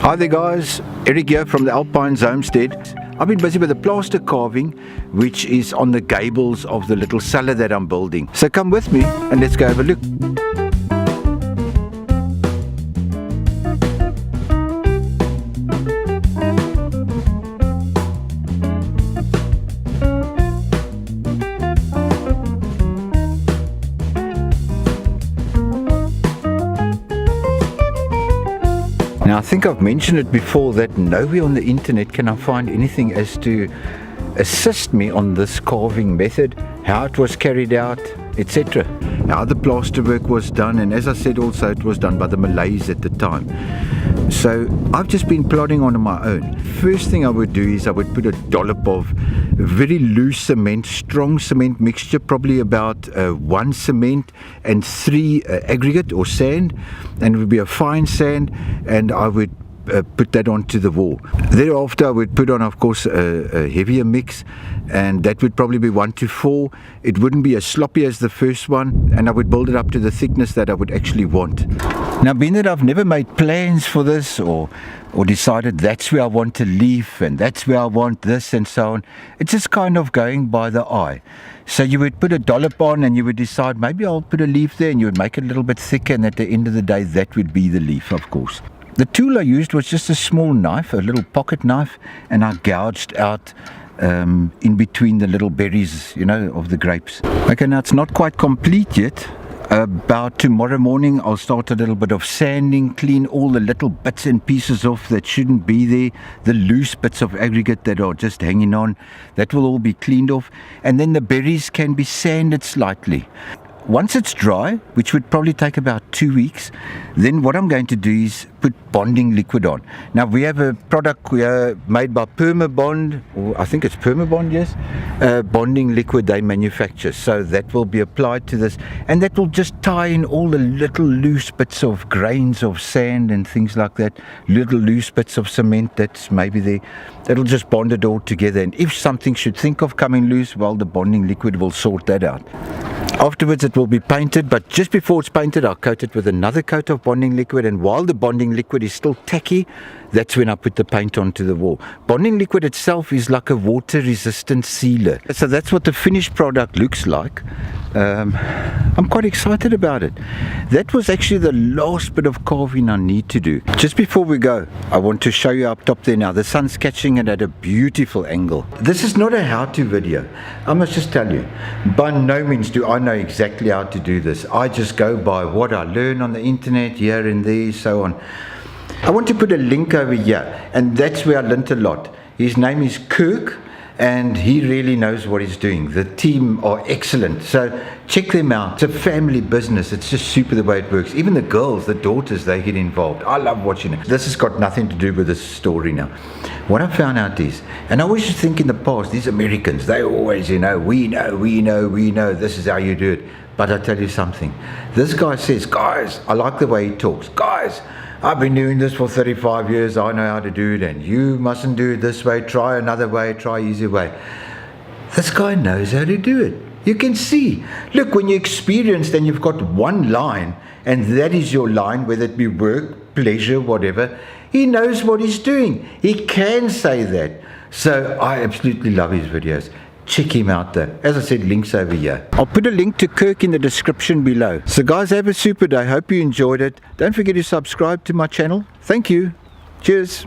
Hi there guys, Eric here from the Alpines Homestead. I've been busy with the plaster carving which is on the gables of the little cellar that I'm building. So come with me and let's go have a look. Now I think I've mentioned it before that nowhere on the internet can I find anything as to assist me on this carving method, how it was carried out, etc. How the plasterwork was done, and as I said also it was done by the Malays at the time. So I've just been plodding on my own. First thing I would do is I would put a dollop of very loose cement, strong cement mixture, probably about 1 cement and 3 aggregate or sand, and it would be a fine sand, and I would put that onto the wall. Thereafter I would put on, of course, a heavier mix, and that would probably be 1 to 4. It wouldn't be as sloppy as the first one, and I would build it up to the thickness that I would actually want. Now, being that I've never made plans for this or decided that's where I want to leaf and that's where I want this and so on, it's just kind of going by the eye. So you would put a dollop on and you would decide maybe I'll put a leaf there, and you would make it a little bit thicker, and at the end of the day that would be the leaf, of course. The tool I used was just a small knife, a little pocket knife, and I gouged out in between the little berries, you know, of the grapes. Okay, now it's not quite complete yet. About tomorrow morning I'll start a little bit of sanding, clean all the little bits and pieces off that shouldn't be there, the loose bits of aggregate that are just hanging on, that will all be cleaned off, and then the berries can be sanded slightly. Once it's dry, which would probably take about 2 weeks, then what I'm going to do is put bonding liquid on. Now we have a product made by Permabond, or I think it's Permabond, yes, bonding liquid they manufacture. So that will be applied to this, and that will just tie in all the little loose bits of grains of sand and things like that, little loose bits of cement that's maybe there. That'll just bond it all together, and if something should think of coming loose, well, the bonding liquid will sort that out. Afterwards it will be painted, but just before it's painted I'll coat it with another coat of bonding liquid, and while the bonding liquid is still tacky, that's when I put the paint onto the wall. Bonding liquid itself is like a water resistant sealer. So that's what the finished product looks like. I'm quite excited about it. That was actually the last bit of carving I need to do. Just before we go, I want to show you up top there now. The sun's catching it at a beautiful angle. This is not a how-to video. I must just tell you, by no means do I know exactly how to do this. I just go by what I learn on the internet here and there, so on. I want to put a link over here, and that's where I learnt a lot. His name is Kirk, and he really knows what he's doing. The team are excellent, so check them out. It's a family business. It's just super the way it works. Even the girls, the daughters, they get involved. I love watching it. This has got nothing to do with this story now. What I found out is, and I always think in the past, these Americans, they always, you know, we know, this is how you do it. But I tell you something, this guy says, guys, I like the way he talks, guys, I've been doing this for 35 years, I know how to do it, and you mustn't do it this way, try another way, try easy way. This guy knows how to do it. You can see. Look, when you're experienced and you've got one line, and that is your line, whether it be work, pleasure, whatever, he knows what he's doing. He can say that. So I absolutely love his videos. Check him out there. As I said, links over here. I'll put a link to Kirk in the description below. So guys, have a super day. Hope you enjoyed it. Don't forget to subscribe to my channel. Thank you. Cheers.